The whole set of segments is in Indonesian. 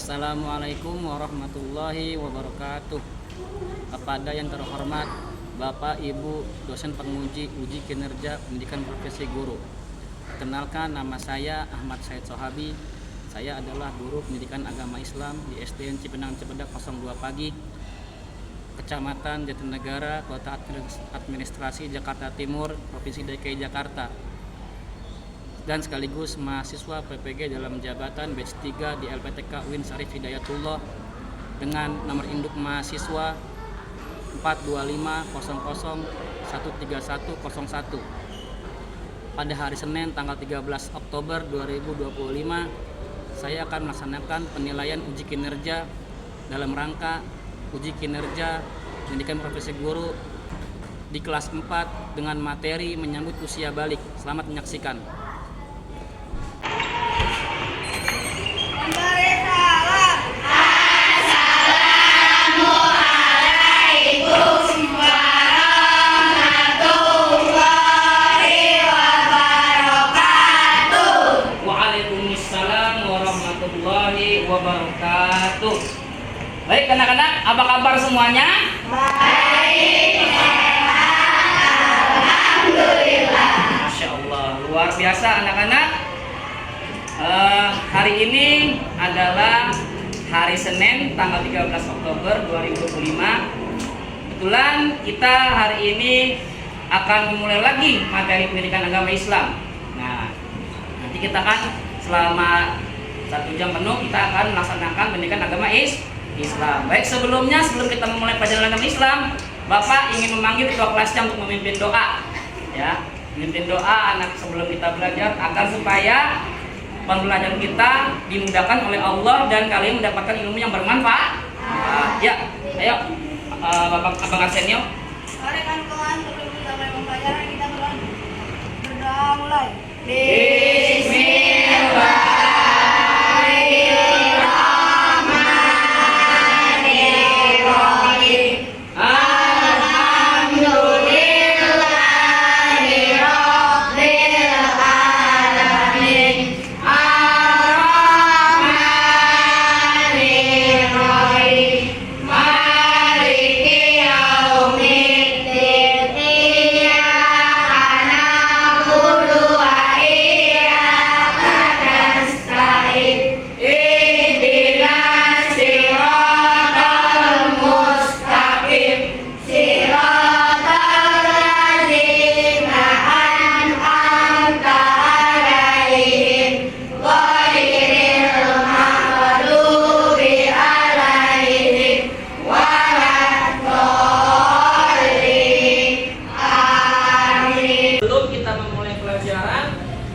Assalamualaikum warahmatullahi wabarakatuh. Kepada yang terhormat Bapak Ibu dosen penguji uji kinerja pendidikan profesi guru. Kenalkan, nama saya Ahmad Said Sohabi. Saya adalah guru pendidikan agama Islam di SDN Cipinang Cibadak 02 Pagi, Kecamatan Jatinegara, Kota Administrasi Jakarta Timur, Provinsi DKI Jakarta, dan sekaligus mahasiswa PPG dalam jabatan batch 3 di LPTK UIN Syarif Hidayatullah dengan nomor induk mahasiswa 42500130101. Pada hari Senin tanggal 13 Oktober 2025, saya akan melaksanakan penilaian uji kinerja dalam rangka uji kinerja pendidikan profesi guru di kelas 4 dengan materi menyambut usia balik. Selamat menyaksikan. Wabarakatuh. Baik anak-anak, apa kabar semuanya? Baik, alhamdulillah. Masya Allah, luar biasa anak-anak. Hari ini adalah hari Senin tanggal 13 Oktober 2025. Kebetulan kita hari ini akan memulai lagi materi pendidikan agama Islam. Nah, nanti kita kan selama 1 jam penuh kita akan melaksanakan pendidikan agama Islam. Baik, sebelum kita memulai pelajaran agama Islam, Bapak ingin memanggil ketua kelasnya untuk memimpin doa. Ya, memimpin doa anak sebelum kita belajar agar supaya pembelajaran kita dimudahkan oleh Allah dan kalian mendapatkan ilmu yang bermanfaat. Ya, ayo Bapak Abang Arsenio. Mari kawan-kawan, sebelum kita mulai pembelajaran kita berdoa mulai. Bismillah.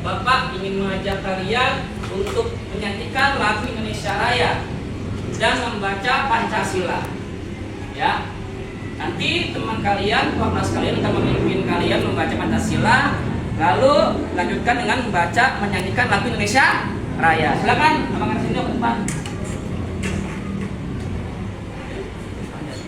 Bapak ingin mengajak kalian untuk menyanyikan lagu Indonesia Raya dan membaca Pancasila. Ya, nanti teman kalian, kelas kalian akan memimpin kalian membaca Pancasila, lalu lanjutkan dengan menyanyikan lagu Indonesia Raya. Silakan, Abang Arsenio ke depan.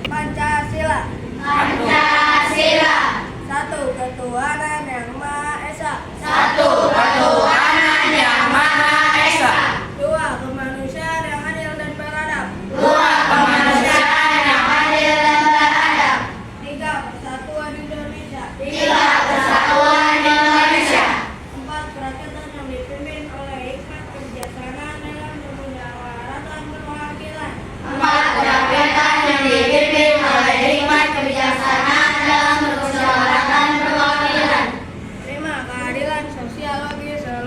Pancasila. Pancasila. 1. Ketuhanan yang Maha Esa. 1. Ketuhanan yang Maha Esa. 2. Kemanusiaan yang adil dan beradab. 2. Kemanusiaan yang adil dan beradab. 3. Persatuan Indonesia. 3. Persatuan Indonesia. 4. Kerakyatan yang dipimpin oleh hikmat kebijaksanaan dalam bermusyawarah perwakilan. 4. Kerakyatan yang dipimpin oleh hikmat kebijaksanaan dalam bermusyawarah perwakilan. 5. Keadilan sosial bagi seluruh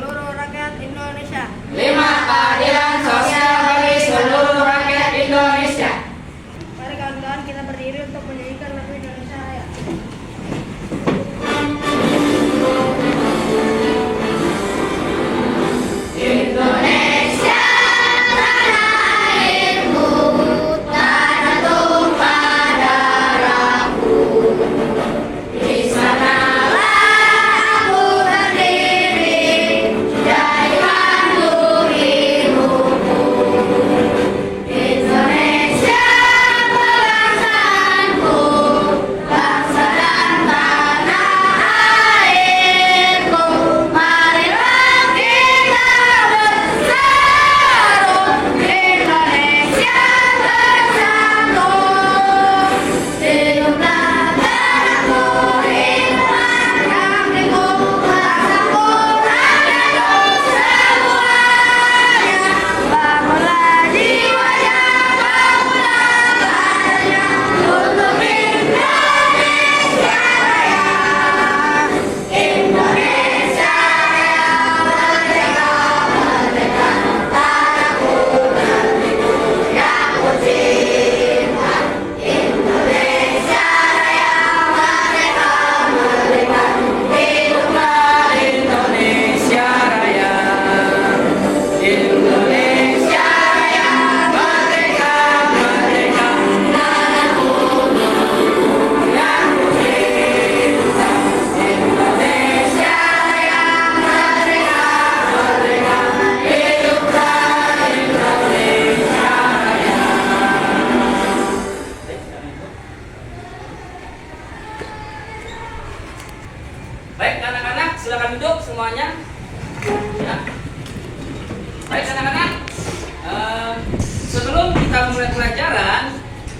memulai pelajaran,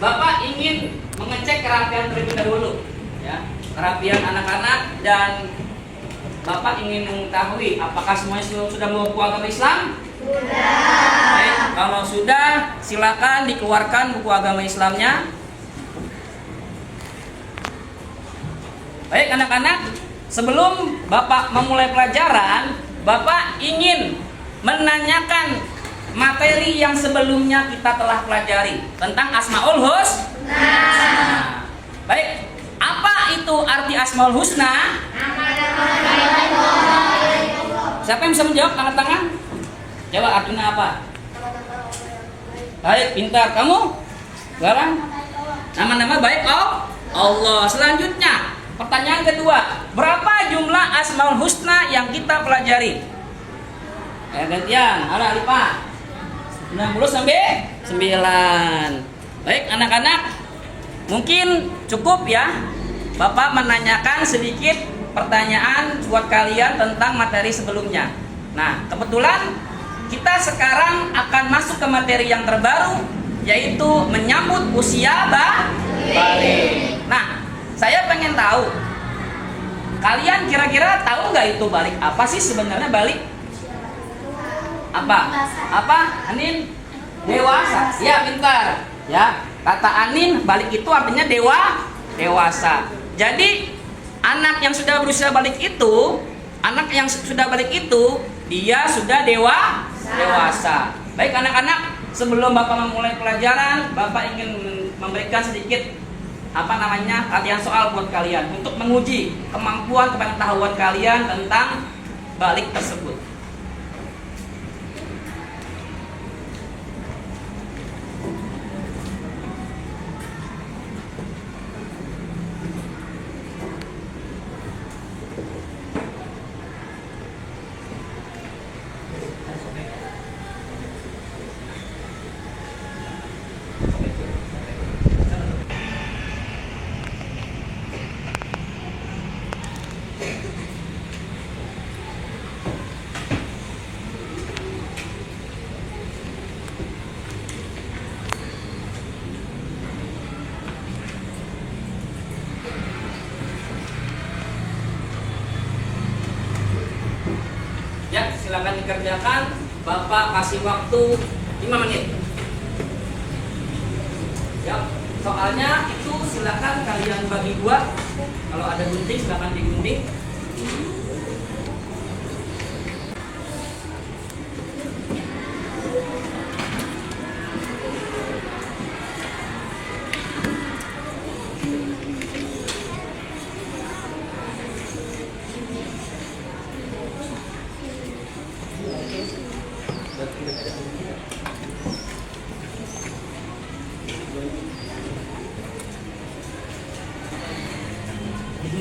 Bapak ingin mengecek kerapian terlebih dahulu, ya, kerapian anak-anak, dan Bapak ingin mengetahui apakah semuanya sudah mengaku agama Islam? Sudah. Baik, kalau sudah, silakan dikeluarkan buku agama Islamnya. Baik anak-anak, sebelum Bapak memulai pelajaran, Bapak ingin menanyakan materi yang sebelumnya kita telah pelajari tentang Asmaul Husna. Baik, apa itu arti Asmaul Husna? Siapa yang bisa menjawab? Angkat tangan. Jawab, artinya apa? Baik, pintar. Kamu? Sekarang? Nama-nama baik Allah. Selanjutnya, pertanyaan kedua, berapa jumlah Asmaul Husna yang kita pelajari? Gantian, ada Alifa. 90 sampai 9. Baik anak-anak, mungkin cukup ya Bapak menanyakan sedikit pertanyaan buat kalian tentang materi sebelumnya. Nah, kebetulan kita sekarang akan masuk ke materi yang terbaru, yaitu menyambut usia balik. Nah, saya pengen tahu, kalian kira-kira tahu nggak itu balik apa sih sebenarnya balik? Apa? Anin? Dewasa. Ya, pintar. Ya, kata Anin, balik itu artinya dewasa. Jadi, anak yang sudah berusia balik itu, dia sudah dewasa. Baik anak-anak, sebelum Bapak memulai pelajaran, Bapak ingin memberikan sedikit latihan soal buat kalian untuk menguji kemampuan pengetahuan kalian tentang balik tersebut. Ya, silakan dikerjakan. Bapak kasih waktu 5 menit. Ya, soalnya itu silakan kalian bagi dua. Kalau ada gunting silakan digunting.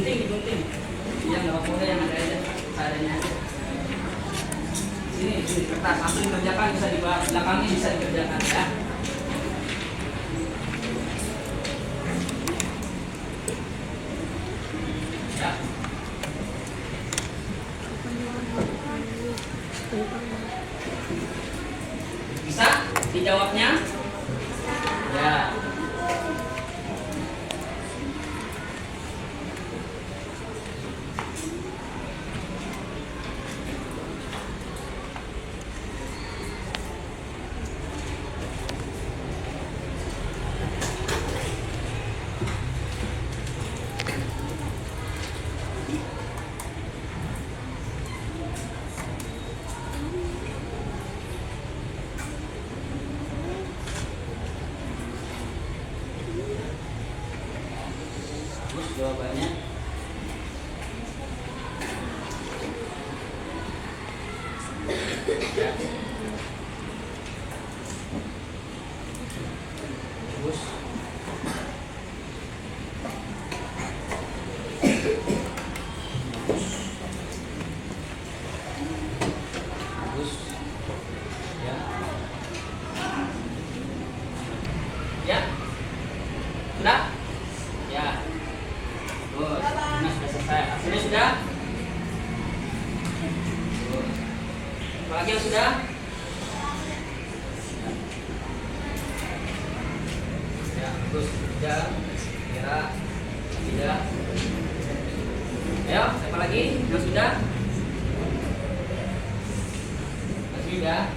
Digunting. Yang nggak boleh yang ada aja, seadanya aja. Sini kertas, langsung dikerjakan, bisa di belakangnya bisa dikerjakan ya. Ya. Bisa dijawabnya? Ya. Jawabannya ya. Terus ya. Ya. Sudah? Ya. Nah, sudah selesai. Hasilnya sudah? Apalagi yang sudah? Bagus. Tiga. Kira. Tiga. Ayo, siapa lagi? Yang sudah? Masih ya?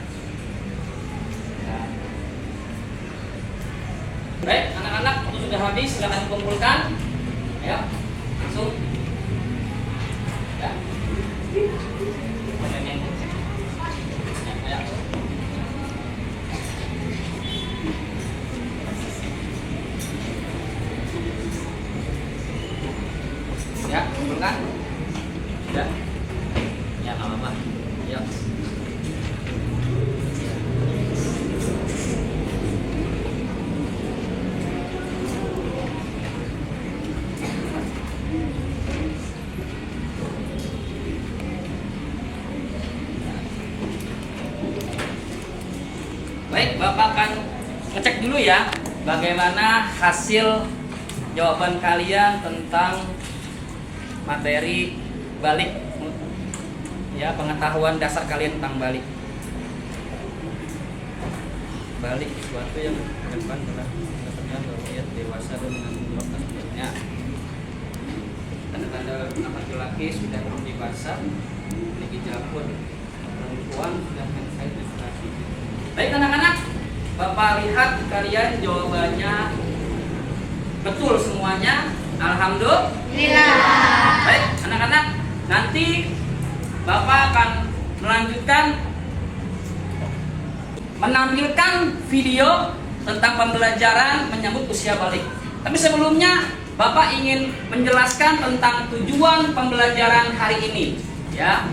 Baik, anak-anak, waktu sudah habis, silakan kumpulkan. Ayo, langsung. Ya. Ayo. Ya, kumpulkan. Sudah. Ya, nggak apa-apa. Yuk. Baik, Bapak akan ngecek dulu ya bagaimana hasil jawaban kalian tentang materi balik, ya, pengetahuan dasar kalian tentang balik. Balik sesuatu yang ke depan telah dapatkan wasiat dewasa dan mengandung waktu sebelumnya. Tanda-tanda anak laki-laki sudah dewasa, memiliki jabun, perempuan sudah selesai menstruasi. Baik anak-anak, Bapak lihat kalian jawabannya betul semuanya. Alhamdulillah. Baik anak-anak, nanti Bapak akan menampilkan video tentang pembelajaran menyambut usia balik. Tapi sebelumnya Bapak ingin menjelaskan tentang tujuan pembelajaran hari ini, ya.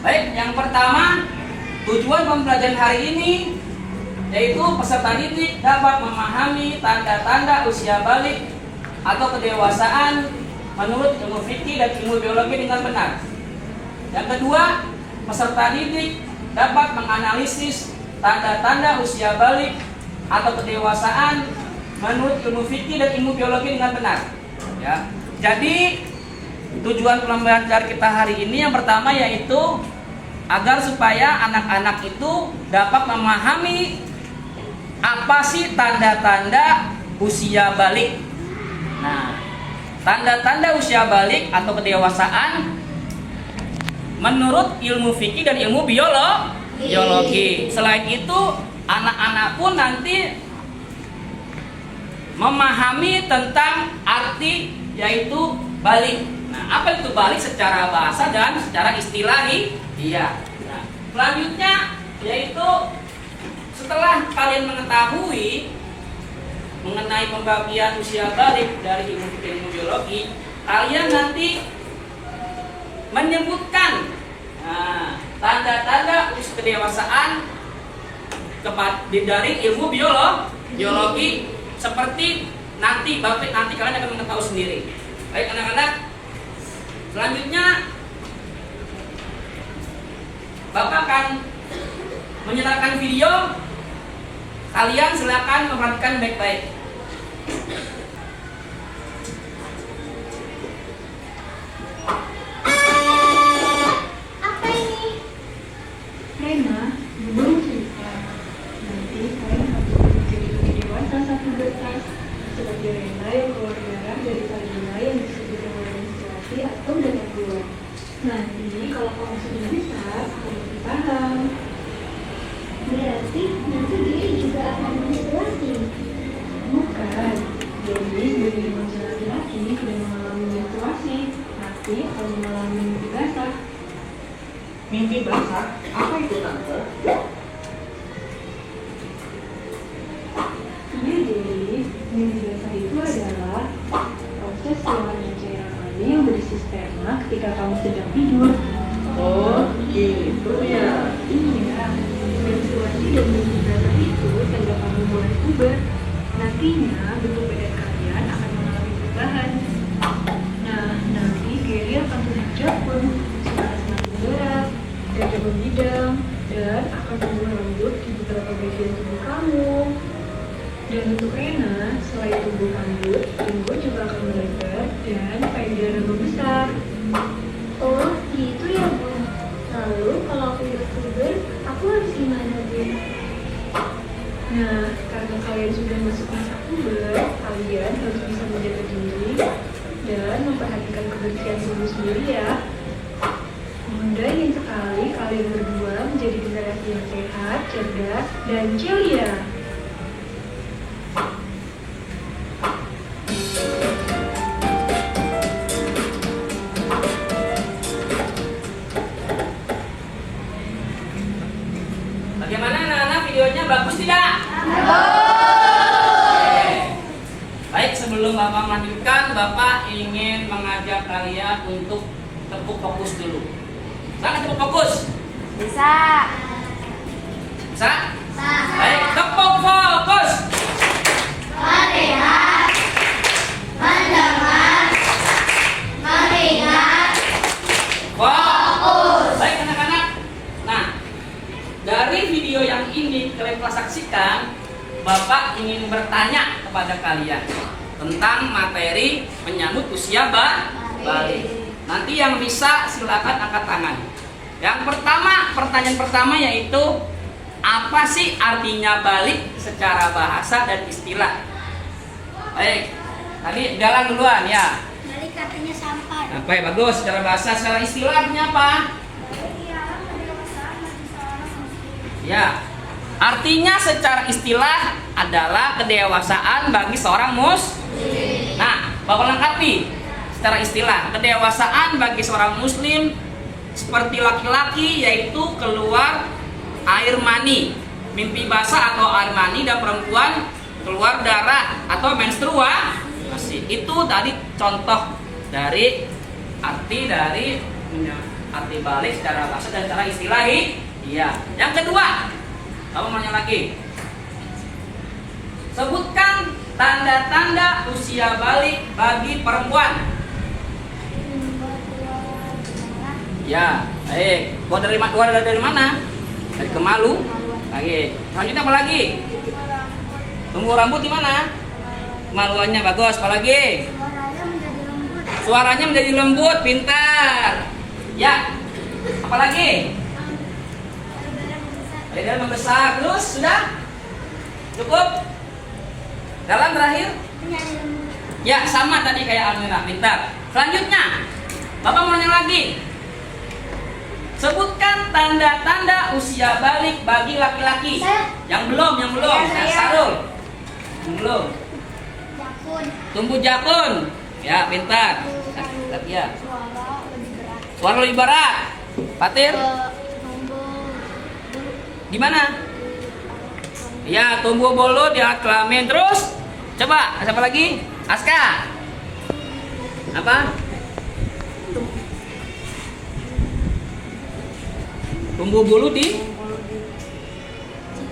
Baik, yang pertama, tujuan pembelajaran hari ini yaitu peserta didik dapat memahami tanda-tanda usia balik atau kedewasaan menurut ilmu fikih dan ilmu biologi dengan benar. Yang kedua, peserta didik dapat menganalisis tanda-tanda usia balik atau kedewasaan menurut ilmu fikih dan ilmu biologi dengan benar. Ya. Jadi tujuan pembelajaran kita hari ini yang pertama yaitu agar supaya anak-anak itu dapat memahami apa sih tanda-tanda usia balik. Nah, tanda-tanda usia balik atau kedewasaan menurut ilmu fikih dan ilmu biologi. Selain itu, anak-anak pun nanti memahami tentang arti yaitu balik. Nah, apa itu balik secara bahasa dan secara istilahi? Iya. Nah, selanjutnya yaitu setelah kalian mengetahui mengenai pembagian usia balik dari ilmu fikih dan ilmu biologi, kalian nanti menyebutkan tanda-tanda usia kedewasaan dari ilmu biologi seperti nanti kalian akan mengetahui sendiri. Baik anak-anak, selanjutnya Bapak akan menyerahkan video. Kalian silakan memperhatikan baik-baik. Apa ini? Rena, belum cerita. Nanti kalian harus menjadi lebih dewasa satu berkas. Seperti Rena yang keluar darah dari vagina yang disebut dengan menstruasi atau darah keluar. Nanti kalau kamu sudah besar, kamu lebih paham. Berarti nanti dia juga akan menstruasi. Bukan, jadi sebagai manusia laki-laki sudah mengalami menstruasi. Nanti kalau mengalami mimpi basah. Mimpi basah? Apa itu tante? Iya, jadi mimpi basah itu adalah proses keluarnya cairan mani yang berisi sperma ketika kamu sedang tidur. Oh, gitu ya. Iya, menstruasi dan mimpi basah itu tanda kamu mulai puber. Nantinya bentuk badan kalian akan mengalami perubahan. Nah, nanti Gary akan tumbuh jabun, suara semakin berat, dada membidang, dan akan tumbuh rambut di beberapa bagian tubuh kamu. Dan untuk Rena, selain tumbuh rambut, jenggot juga akan melebar dan payudara membesar. Oh, gitu ya, Bu. Lalu kalau aku udah kalian memperhatikan kebersihan tubuh sendiri ya. Bunda ingin sekali kalian berdua menjadi generasi yang sehat, cerdas, dan ceria. Bagaimana anak-anak, videonya bagus tidak? Oke. Baik, sebelum Bapak melanjutkan, Bapak ingin mengajak kalian untuk tepuk fokus dulu. Sangat tepuk fokus. Bisa. Bisa? Baik, tepuk fokus. Melihat, mendengar, mengingat, Fokus. Baik anak-anak. Nah, dari video yang ini kalian telah saksikan, Bapak ingin bertanya kepada kalian tentang materi menyambut usia balik. Nanti yang bisa silakan angkat tangan. Yang pertama, pertanyaan pertama yaitu apa sih artinya balik secara bahasa dan istilah? Baik, tadi jalan duluan ya. balik artinya sampai. Baik, bagus. Secara bahasa, secara istilah artinya apa? Ya, artinya secara istilah adalah kedewasaan bagi seorang muslim. Nah, Bapak lengkapi secara istilah kedewasaan bagi seorang muslim seperti laki-laki yaitu keluar air mani, mimpi basah atau air mani, dan perempuan keluar darah atau menstruasi. Itu tadi contoh dari arti balik secara bahasa dan secara istilahi. Iya. Yang kedua, kamu mau nanya lagi. Sebutkan tanda-tanda usia balik bagi perempuan. Ya, baik. Gua dari mana? Dari kemalu. Lagi. Selanjutnya apa lagi? Tumbuh rambut di mana? Kemaluannya bagus. Apa lagi? Suaranya menjadi lembut, pintar. Ya. Apa lagi? Leher membesar. Terus sudah? Cukup? Dalam terakhir? Ya, sama tadi kayak Almira, pintar. Selanjutnya, Bapak mau nanya lagi. Sebutkan tanda-tanda usia balik bagi laki-laki. Yang belum. Nah, Sarul. Yang belum. Tumbuh jakun. Ya, pintar. Ya. Suara lebih berat. Fatir? Di mana? Ya, tumbuh bulu di alat kelamin. Terus? Coba, siapa lagi? Aska. Apa? Tumbuh bulu di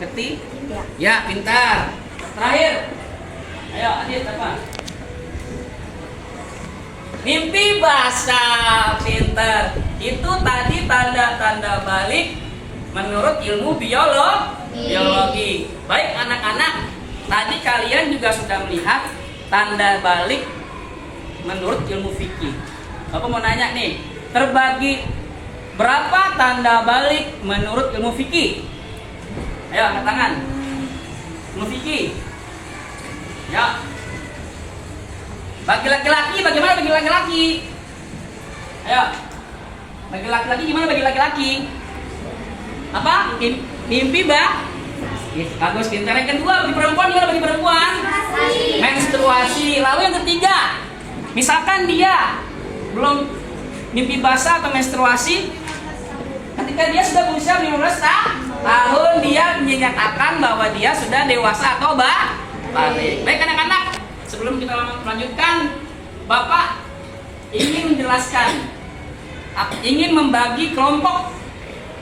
keti. Ya, pintar. Terakhir. Ayo, Adit apa? Mimpi basah, pintar. Itu tadi tanda-tanda balik menurut ilmu biologi. Baik anak-anak, tadi kalian juga sudah melihat tanda balik menurut ilmu fikih. Bapak mau nanya nih, terbagi berapa tanda balik menurut ilmu fikih? Ayo angkat tangan. Ilmu fikih. Ya. Bagi laki-laki, bagaimana bagi laki-laki? Ayo. Bagi laki-laki gimana bagi laki-laki? Apa? Mimpi bagus, pintar. Yang kedua bagi perempuan gimana bagi perempuan? Menstruasi. Lalu yang ketiga, misalkan dia belum mimpi basah atau menstruasi, ketika dia sudah berusia 15 tahun, dia menyatakan bahwa dia sudah dewasa atau balik. Baik anak-anak, sebelum kita melanjutkan, Bapak ingin menjelaskan, ingin membagi kelompok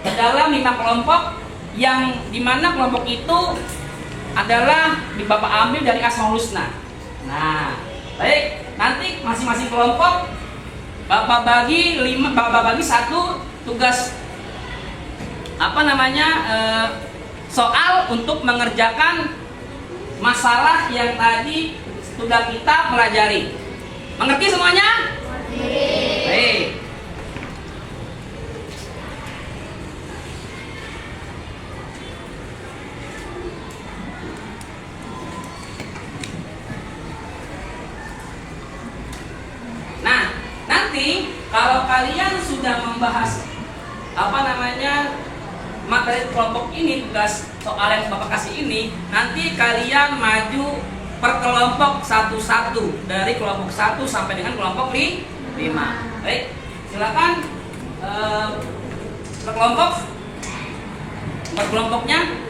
ke dalam 5 kelompok, yang dimana kelompok itu adalah Bapak ambil dari Asmaul Husna. Nah, baik, nanti masing-masing kelompok Bapak bagi satu tugas soal untuk mengerjakan masalah yang tadi sudah kita pelajari. Mengerti semuanya? Baik. Nah, kalau kalian sudah membahas materi kelompok ini, tugas soal yang Bapak kasih ini, nanti kalian maju per kelompok satu-satu dari kelompok 1 sampai dengan kelompok 5. Baik, silakan per kelompoknya.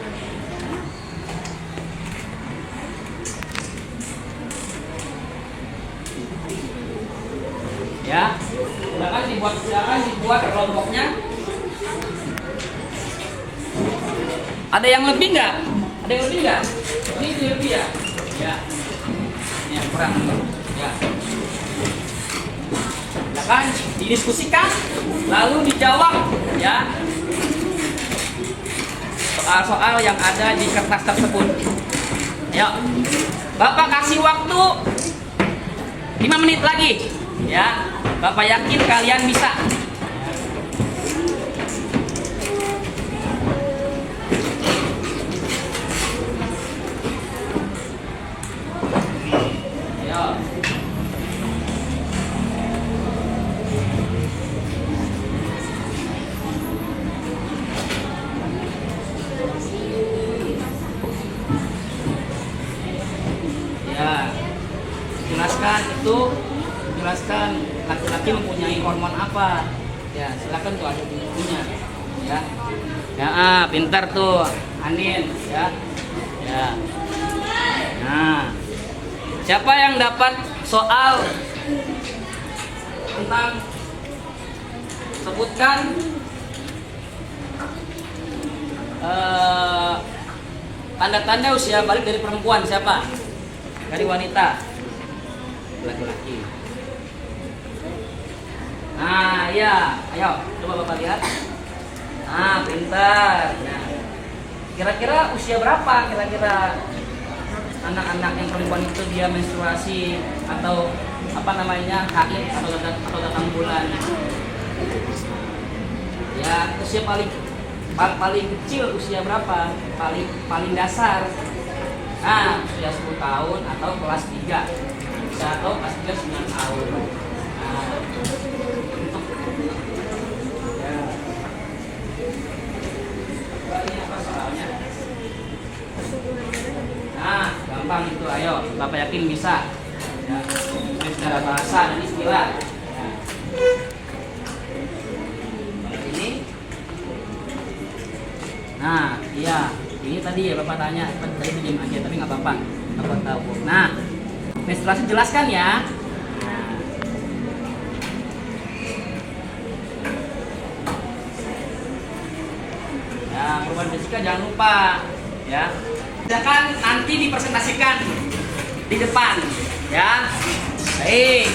Ya, silakan dibuat kelompoknya. Ada yang lebih nggak? Ini lebih ya? Ya. Ini yang kurang. Ya. Silakan didiskusikan, lalu dijawab ya. Soal-soal yang ada di kertas tersebut. Ayo. Bapak kasih waktu 5 menit lagi. Ya. Bapak yakin kalian bisa. Jelaskan laki-laki mempunyai hormon apa. Ya, silakan tuh ada bukunya. Ya. Ya, pintar tuh Anin ya. Ya. Nah. Siapa yang dapat soal tentang sebutkan tanda-tanda usia balik dari perempuan, siapa? Dari wanita. Laki-laki. Nah, ya, ayo coba Bapak lihat. Nah, pintar. Nah, kira-kira usia berapa kira-kira anak-anak yang perempuan itu dia menstruasi atau haid atau datang bulan? Ya, usia paling kecil usia berapa? Paling dasar. Nah, usia 10 tahun atau kelas 3. Atau kelas 3 9 tahun. Nah, ini apa soalnya? Nah, gampang itu, ayo. Bapak yakin bisa. Ya, ini secara bahasa dan istilah. Nah. Ini. Nah, iya. Ini tadi ya Bapak tanya. Tadi pinjam aja, tapi nggak apa-apa. Bapak tahu. Nah, menstruasi jelaskan ya. Ya, perubahan fisika jangan lupa ya. Silakan nanti dipresentasikan di depan ya. Baik.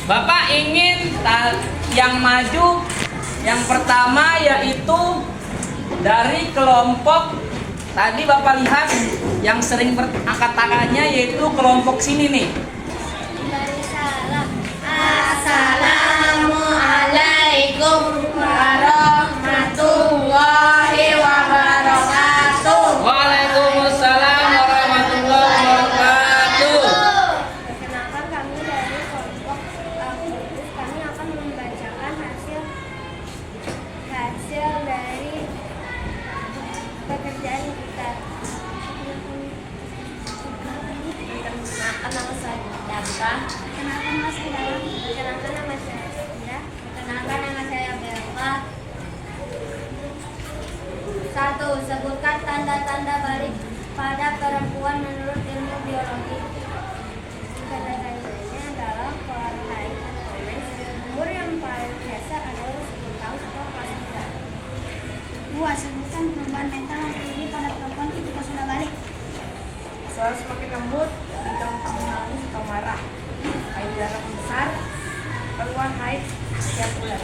Bapak ingin yang maju yang pertama yaitu dari kelompok tadi Bapak lihat yang sering berangkat tangannya yaitu kelompok sini nih. Assalamualaikum warahmatullahi wabarakatuh. Waalaikumsalam warahmatullahi wabarakatuh. Perkenalkan kami dari kelompok Agustus. Kami akan membacakan hasil dari pekerjaan kita. Perkenalkan nama saya Daka. Perkenalkan nama saya Dalam. Perkenalkan nama saya Sindra. Perkenalkan nama saya Belva. 1. Sebutkan tanda-tanda balik pada perempuan menurut ilmu biologi. Tanda-tandanya adalah pola haid atau mens. Umur yang paling biasa adalah 10 tahun atau kelas 3. 2. Sebutkan perubahan mental yang terjadi pada perempuan ketika sudah balik. Suara semakin lembut, tidak menangis atau marah. Haid darah membesar, keluar haid setiap bulan.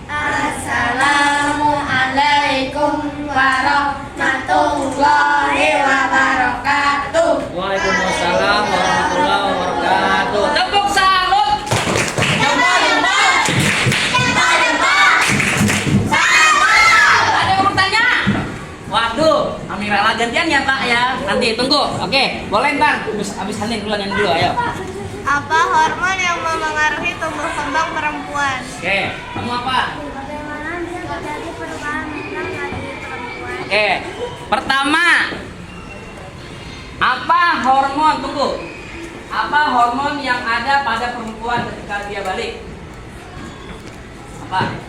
Assalamualaikum warahmatullahi wabarakatuh. Waalaikumsalam warahmatullahi wabarakatuh. Tepuk salut. Ada yang bertanya? Waduh, Amira gantian ya Pak ya. Nanti tunggu. Oke, boleh ntar. Habis Hanin dulu, ayo. Apa hormon yang memengaruhi tumbuh kembang perempuan? Oke, kamu apa? Bagaimana bisa terjadi perubahan mental pada perempuan? Oke, pertama, apa hormon, tunggu, apa hormon yang ada pada perempuan ketika dia balik? Apa?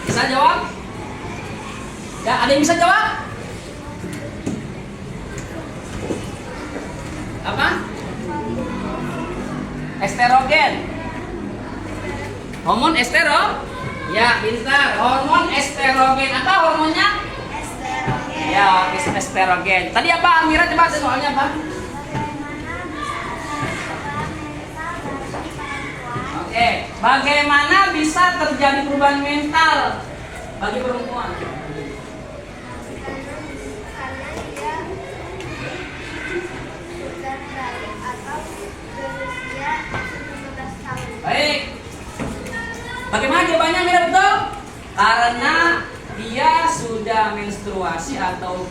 Bisa jawab? Ya, ada yang bisa jawab? Apa? Estrogen. Hormon estero? Ya, pintar. Hormon estrogen. Apa hormonnya? Estrogen. Ya, estrogen. Tadi apa Amira, coba soalnya apa? Oke, bagaimana bisa terjadi perubahan mental bagi perempuan? Karena dia sudah balik atau berusia 17 tahun. Baik. Bagaimana jawabannya, Amira, betul? Karena dia sudah menstruasi atau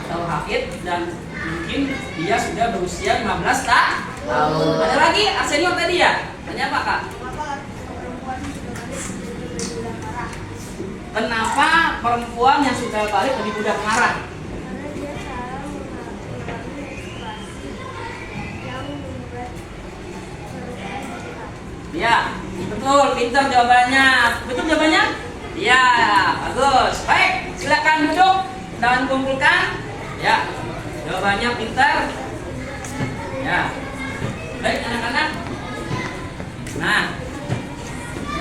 haid dan mungkin dia sudah berusia 15 tahun. Ada lagi Arsenio tadi ya? Tanya apa, Kak? Kenapa perempuan yang sudah balik lebih mudah marah? Kenapa perempuan yang sudah balik lebih mudah marah? Karena dia salah mengalami situasi yang membuat perubahan cepat. Ya, betul, pintar jawabannya. Betul jawabannya? Ya, bagus. Baik, silakan duduk dan kumpulkan. Ya, jawabannya pintar. Ya, baik anak-anak. Nah,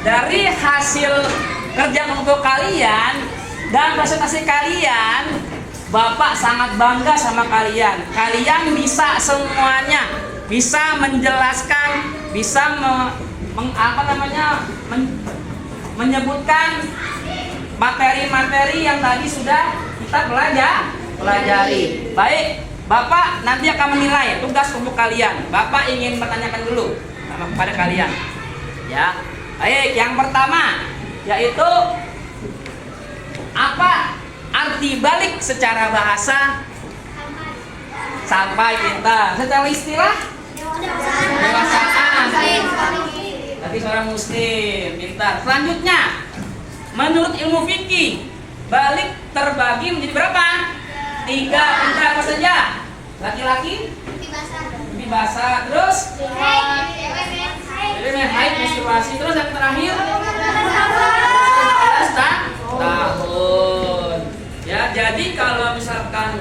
dari hasil kerja kelompok kalian dan presentasi kalian, Bapak sangat bangga sama kalian. Kalian bisa semuanya, bisa menjelaskan, bisa menyebutkan materi-materi yang tadi sudah kita pelajari. Baik, Bapak nanti akan menilai tugas kelompok kalian. Bapak ingin bertanyakan dulu kepada kalian. Ya, baik. Yang pertama yaitu apa arti balik secara bahasa? Sampai pintar. Secara istilah? Dewasaan. Tapi seorang muslim, pintar. Selanjutnya, menurut ilmu fikih, balik terbagi menjadi berapa? 3. Pintar apa saja? Laki-laki? Lebih basah. Terus? Jadi haid, menstruasi. Terus yang terakhir? 15 tahun. Ya, jadi kalau misalkan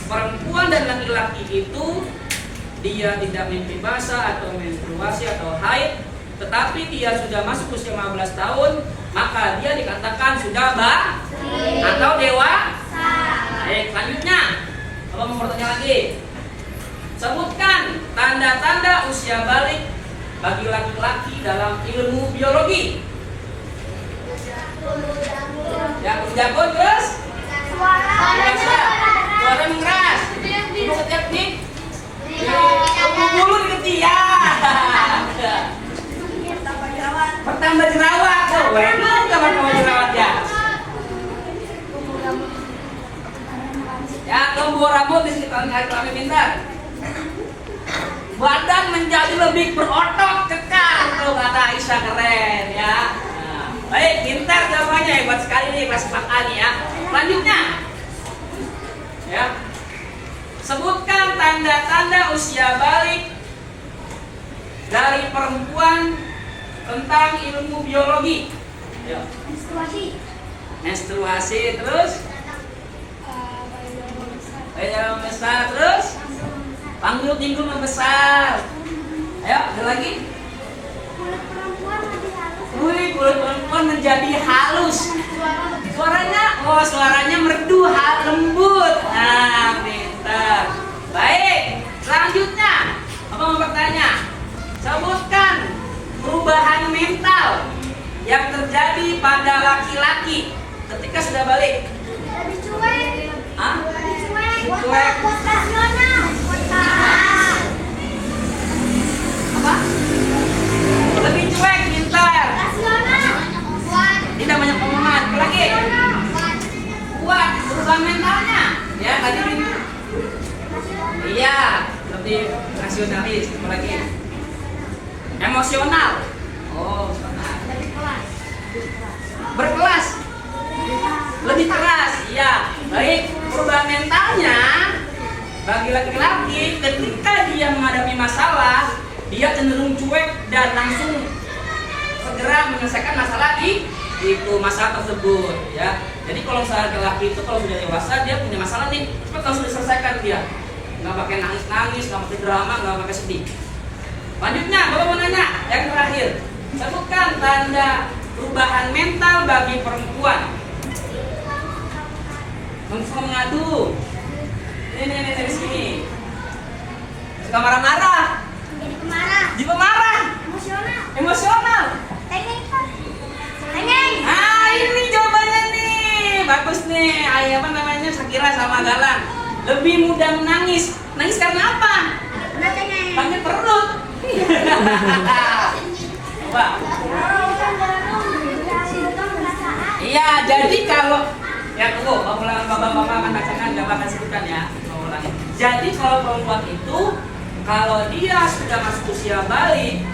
perempuan dan laki-laki itu dia tidak mimpi basah atau menstruasi atau haid, tetapi dia sudah masuk usia 15 tahun, maka dia dikatakan sudah atau dewasa. Baik, selanjutnya, kalau mau bertanya lagi, sebutkan tanda-tanda usia balik bagi laki-laki dalam ilmu biologi. Ya, jago terus. Suara mengeras. Ibu ketiak nih. Bulu di ketiak. Pertambah jerawat. Oh, enak pertambah jerawat ya. Ya, tumbuh rambut di sekitar kami pintar. Badan menjadi lebih berotot kekar. Tuh kata Aisyah, keren ya. Nah, baik, pintar jawabannya, hebat sekali nih kelas 4A nih ya. Selanjutnya, ya, sebutkan tanda-tanda usia balik dari perempuan tentang ilmu biologi. Ya. Menstruasi, terus payudara membesar, terus panggul pinggul membesar. Ayo, ada lagi. Kulit perempuan menjadi halus. Suaranya merdu, lembut. Nah, pintar. Baik, selanjutnya apa mau bertanya? Sebutkan perubahan mental yang terjadi pada laki-laki ketika sudah balik. Lebih cuek. Hah? Lebih cuek. Cuek. Rasional. Apa? Lebih cuek, pintar. Rasional. Tidak banyak omongan. Apa lagi? Kuat, perubahan mentalnya. Ya, tadi Iya, lebih nasionalis. Apalagi emosional. Oh, berkelas, lebih keras. Iya, baik. Perubahan mentalnya bagi laki-laki ketika dia menghadapi masalah, dia cenderung cuek dan langsung segera menyelesaikan masalah itu masalah tersebut, ya. Jadi kalau misalnya laki-laki itu kalau sudah dewasa, dia punya masalah nih, cepat langsung diselesaikan dia. Nggak pakai nangis-nangis, nggak pakai drama, nggak pakai sedih. Lanjutnya, Bapak mau nanya yang terakhir. Sebutkan tanda perubahan mental bagi perempuan. Suka mengadu. Ini dari sini. Suka marah-marah. Jadi pemarah. Jadi pemarah. Emosional. Emosional. Tengeng Pak. Tengeng. Ah, ini jawabannya nih. Bagus nih. Apa namanya? Shakira sama Galang. Lebih mudah menangis. Nangis karena apa? Udah tengeng. Pakai perut. Coba. Iya, jadi kalau ya tunggu, bapak-bapak akan bacakan, bapak akan sebutkan ya. Jadi kalau perempuan itu kalau dia sudah masuk usia balik,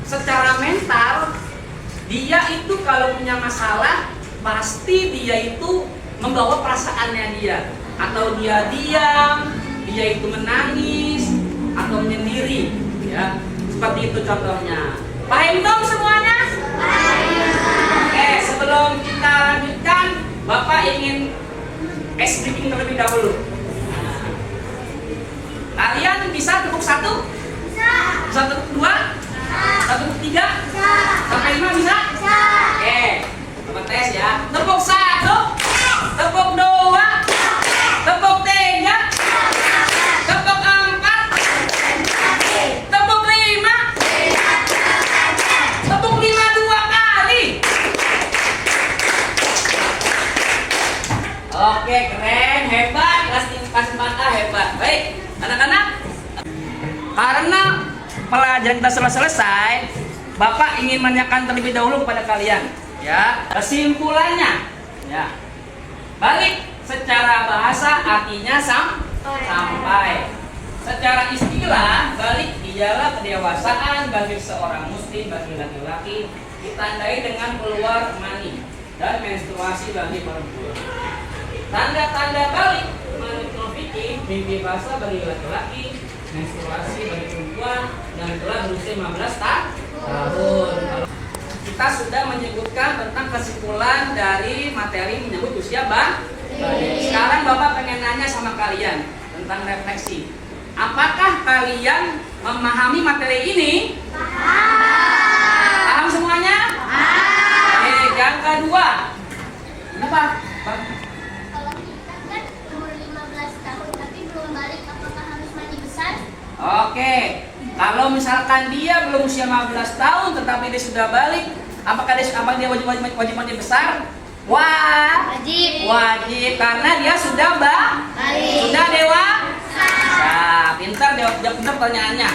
secara mental dia itu kalau punya masalah pasti dia itu membawa perasaannya dia, atau dia diam, dia itu menangis atau menyendiri, ya seperti itu contohnya. Paham dong semuanya? Oke, sebelum kita lanjutkan, Bapak ingin ice breaking terlebih dahulu. Kalian bisa tepuk 1? Bisa. Bisa tepuk 2? Bisa tepuk 3? Bisa. Sampai 5 bisa? Bisa. Oke, Bapak tes ya. Tepuk 1, tepuk 2, tepuk 3, tepuk 4, tepuk 5, tepuk 5 2 kali. Oke, keren, hebat. Kelas 4A hebat. Baik, anak-anak. Karena pelajaran kita selesai, Bapak ingin menanyakan terlebih dahulu kepada kalian, ya. Kesimpulannya, ya. Balik secara bahasa artinya sampai. Secara istilah, balik ialah kedewasaan bagi seorang muslim, bagi laki-laki, ditandai dengan keluar mani dan menstruasi bagi perempuan. Tanda-tanda balik menurut fikih, mimpi basah bagi laki-laki, menstruasi bagi perempuan, dan telah berusia 15 tahun. Kita sudah menyebutkan tentang kesimpulan dari materi menyebut usia balik. Sekarang Bapak pengen nanya sama kalian tentang refleksi. Apakah kalian memahami materi ini? Paham semuanya? Yang kedua, kenapa? Kalau kita kan umur 15 tahun tapi belum balik, apakah harus mandi besar? Oke, kalau misalkan dia belum usia 15 tahun tetapi dia sudah balik, apakah dia wajib mandi besar? Wajib, karena dia sudah Balik. sudah dewasa. Pintar jawab pintar pertanyaannya.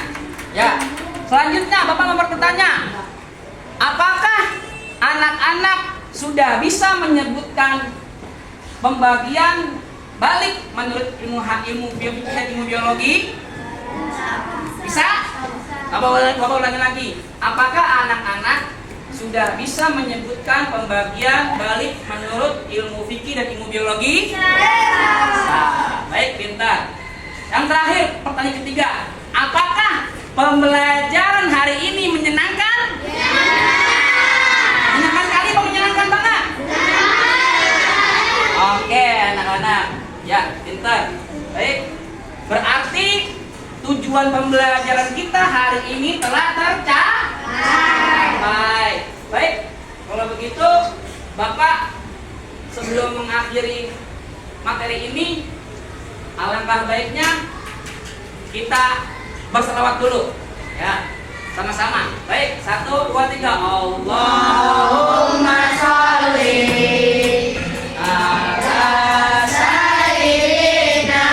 Ya. Selanjutnya Bapak mau bertanya, apakah anak-anak sudah bisa menyebutkan pembagian balik menurut ilmu biologi? Bisa? Bapak ulangi lagi. Apakah anak-anak sudah bisa menyebutkan pembagian balik menurut ilmu fikih dan ilmu biologi? Bisa. Baik, pintar. Yang terakhir, pertanyaan ketiga. Apakah pembelajaran hari ini menyenangkan? Menyenangkan sekali atau menyenangkan banget? Oke, anak-anak. Ya, pintar. Baik. Berarti tujuan pembelajaran kita hari ini telah tercapai. Baik, kalau begitu Bapak sebelum mengakhiri materi ini, alangkah baiknya kita berselawat dulu, ya, sama-sama. Baik, 1, 2, 3. Allahumma sholli ala sayyidina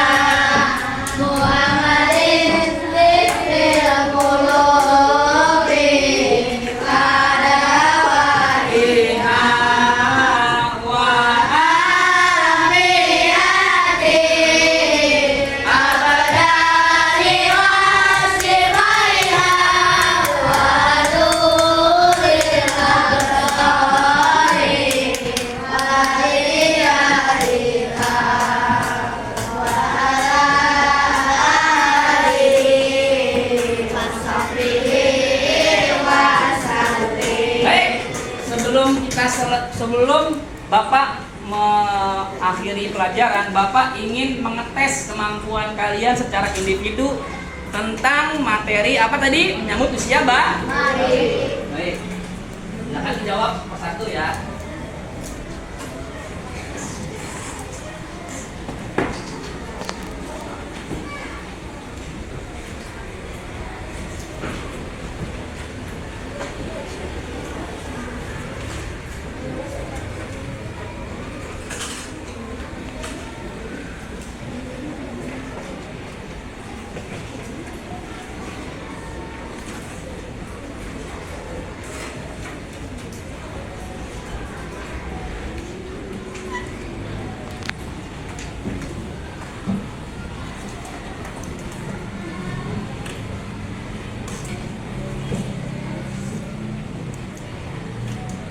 Muhammadin dzikri qulubi wa amriyati sebelum Bapak mengakhiri pelajaran, Bapak ingin mengetes kemampuan kalian secara individu tentang materi apa tadi? Menyambut usia baik. Silakan dijawab persatu ya.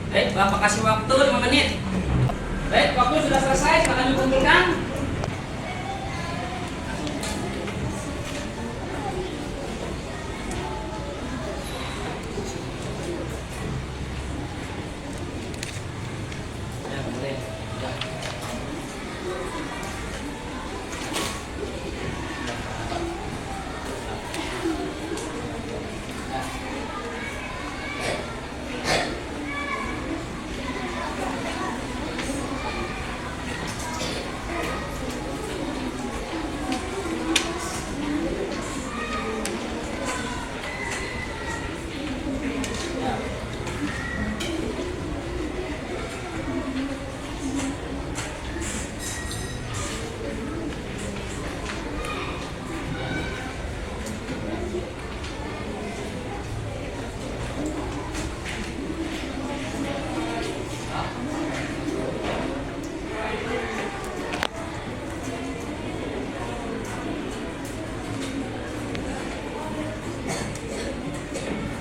Baik, Bapak kasih waktu 5 menit. Baik, waktu sudah selesai, silakan dikumpulkan. Ya, boleh. Ya.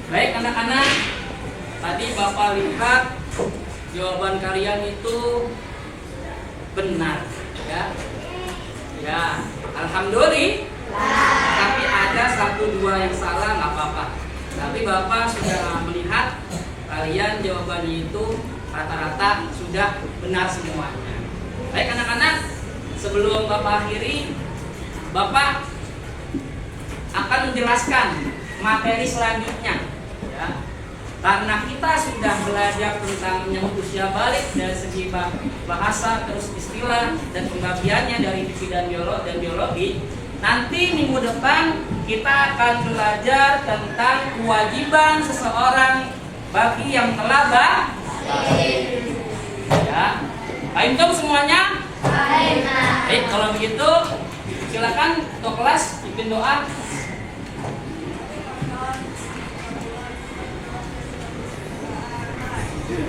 Baik anak-anak, tadi Bapak lihat jawaban kalian itu benar, ya. Ya, alhamdulillah. Tapi ada 1-2 yang salah, nggak apa-apa. Tapi Bapak sudah melihat kalian jawabannya itu rata-rata sudah benar semuanya. Baik anak-anak, sebelum Bapak akhiri, Bapak akan menjelaskan materi selanjutnya. Ya. Karena kita sudah belajar tentang menyambut usia balik dari segi bahasa, terus istilah dan pembagiannya dari fisika dan biologi. Nanti minggu depan kita akan belajar tentang kewajiban seseorang bagi yang telah balik. Ya, paham dong semuanya? Baik, kalau begitu silakan ketua kelas pimpin doa.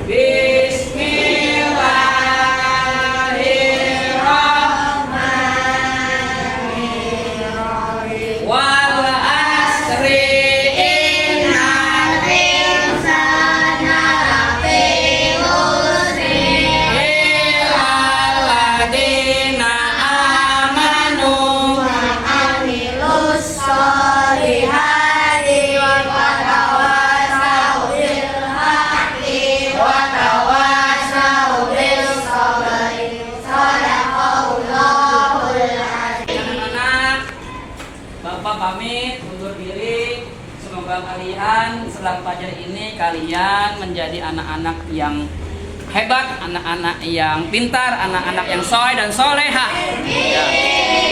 Bismillahirrahmanirrahim. Wal asri innal insana lafi khusrin illal ladzina amanu wa amilus sholihati wa tawassaw bil haqqi wa tawassaw bis sabri. Shadaqallahul azim. Anak-anak, Bapak pamit undur diri. Semoga kalian setelah pelajaran ini kalian menjadi anak-anak yang hebat, anak-anak yang pintar, anak-anak yang soleh dan soleha. Ya.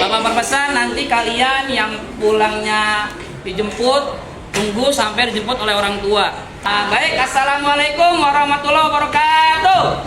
Bapak berpesan nanti kalian yang pulangnya dijemput, tunggu sampai dijemput oleh orang tua. Baik, assalamualaikum warahmatullahi wabarakatuh.